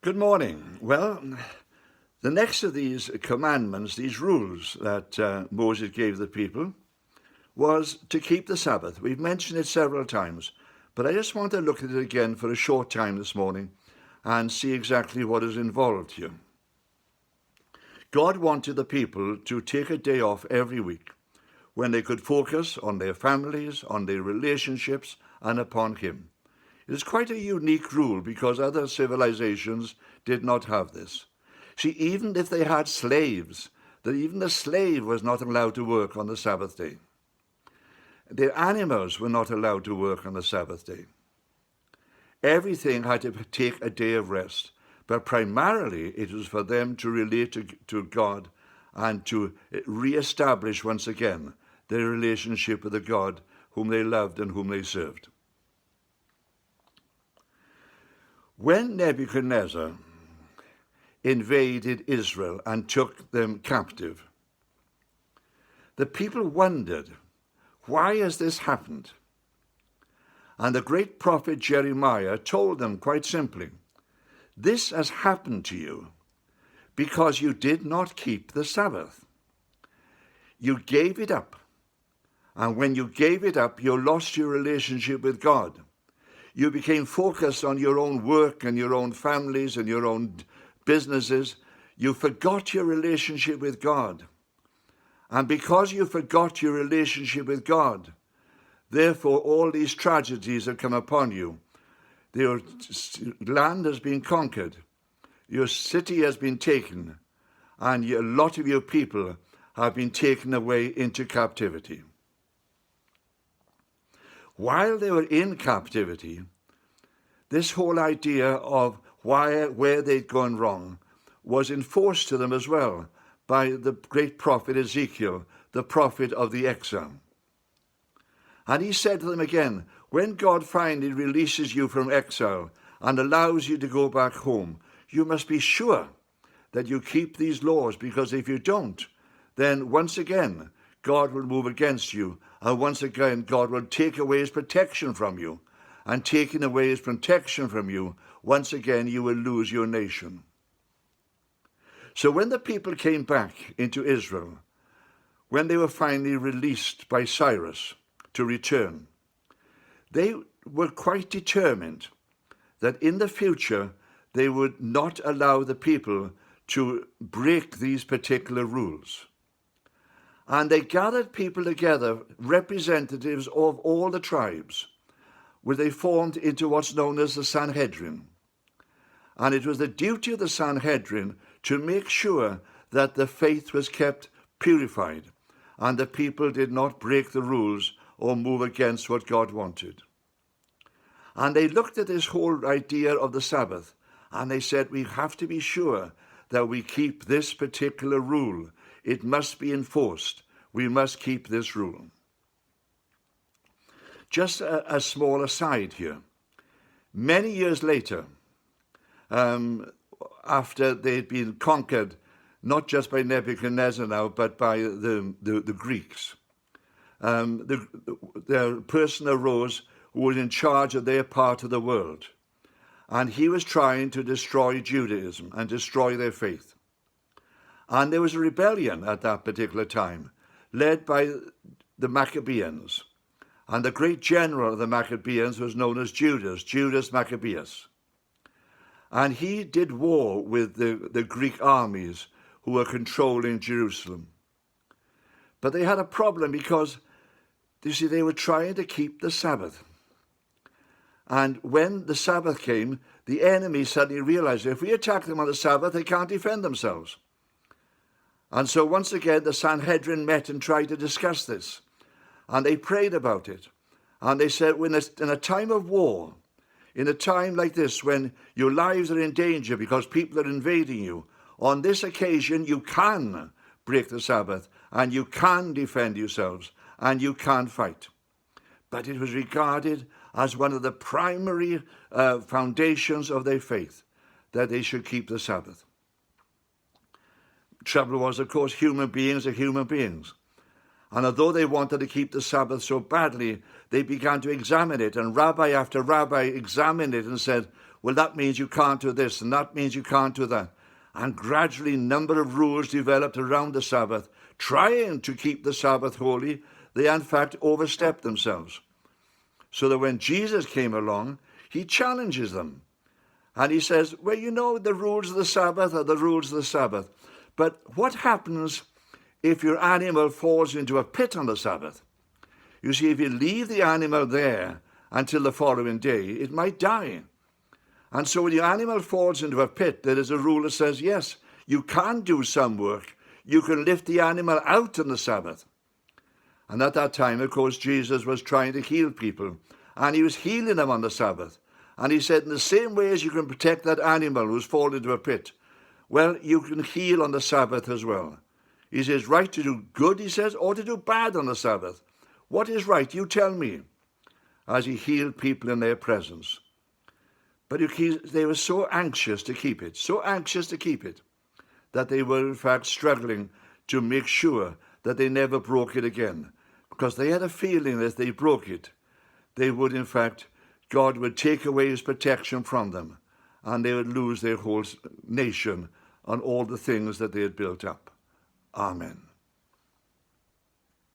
Good morning. Well, the next of these commandments, these rules that Moses gave the people, was to keep the Sabbath. We've mentioned it several times, but I just want to look at it again for a short time this morning and see exactly what is involved here. God wanted the people to take a day off every week when they could focus on their families, on their relationships, and upon Him. It is quite a unique rule because other civilizations did not have this. See, even if they had slaves, that even the slave was not allowed to work on the Sabbath day. Their animals were not allowed to work on the Sabbath day. Everything had to take a day of rest, but primarily it was for them to relate to God and to re-establish once again their relationship with the God whom they loved and whom they served. When Nebuchadnezzar invaded Israel and took them captive, the people wondered, why has this happened? And the great prophet Jeremiah told them quite simply, this has happened to you because you did not keep the Sabbath. You gave it up. And when you gave it up, you lost your relationship with God. You became focused on your own work and your own families and your own businesses. You forgot your relationship with God. And because you forgot your relationship with God, therefore all these tragedies have come upon you. Your land has been conquered. Your city has been taken. And a lot of your people have been taken away into captivity. While they were in captivity, this whole idea of where they'd gone wrong was enforced to them as well by the great prophet Ezekiel, the prophet of the exile. And he said to them again, when God finally releases you from exile and allows you to go back home, you must be sure that you keep these laws, because if you don't, then once again, God will move against you, and once again, God will take away his protection from you. And taking away his protection from you, once again, you will lose your nation. So when the people came back into Israel, when they were finally released by Cyrus to return, they were quite determined that in the future, they would not allow the people to break these particular rules. And they gathered people together, representatives of all the tribes, where they formed into what's known as the Sanhedrin. And it was the duty of the Sanhedrin to make sure that the faith was kept purified and the people did not break the rules or move against what God wanted. And they looked at this whole idea of the Sabbath and they said, we have to be sure that we keep this particular rule. It must be enforced. We must keep this rule. Just a small aside here. Many years later, after they'd been conquered, not just by Nebuchadnezzar now, but by the Greeks, the person arose who was in charge of their part of the world. And he was trying to destroy Judaism and destroy their faith. And there was a rebellion at that particular time, led by the Maccabees. And the great general of the Maccabees was known as Judas Maccabeus. And he did war with the Greek armies who were controlling Jerusalem. But they had a problem because, you see, they were trying to keep the Sabbath. And when the Sabbath came, the enemy suddenly realized if we attack them on the Sabbath, they can't defend themselves. And so once again, the Sanhedrin met and tried to discuss this. And they prayed about it. And they said, in a time of war, in a time like this, when your lives are in danger because people are invading you, on this occasion, you can break the Sabbath and you can defend yourselves and you can fight. But it was regarded as one of the primary foundations of their faith, that they should keep the Sabbath. Trouble was, of course, human beings are human beings. And although they wanted to keep the Sabbath so badly, they began to examine it. And rabbi after rabbi examined it and said, well, that means you can't do this, and that means you can't do that. And gradually, a number of rules developed around the Sabbath, trying to keep the Sabbath holy. They, in fact, overstepped themselves. So that when Jesus came along, he challenges them. And he says, well, you know, the rules of the Sabbath are the rules of the Sabbath. But what happens if your animal falls into a pit on the Sabbath? You see, if you leave the animal there until the following day, it might die. And so when your animal falls into a pit, there is a rule that says, yes, you can do some work. You can lift the animal out on the Sabbath. And at that time, of course, Jesus was trying to heal people. And he was healing them on the Sabbath. And he said, in the same way as you can protect that animal who's fallen into a pit, well, you can heal on the Sabbath as well. He says, right to do good, he says, or to do bad on the Sabbath. What is right? You tell me. As he healed people in their presence. But they were so anxious to keep it, that they were in fact struggling to make sure that they never broke it again. Because they had a feeling that if they broke it, they would in fact, God would take away his protection from them, and they would lose their whole nation and all the things that they had built up. Amen.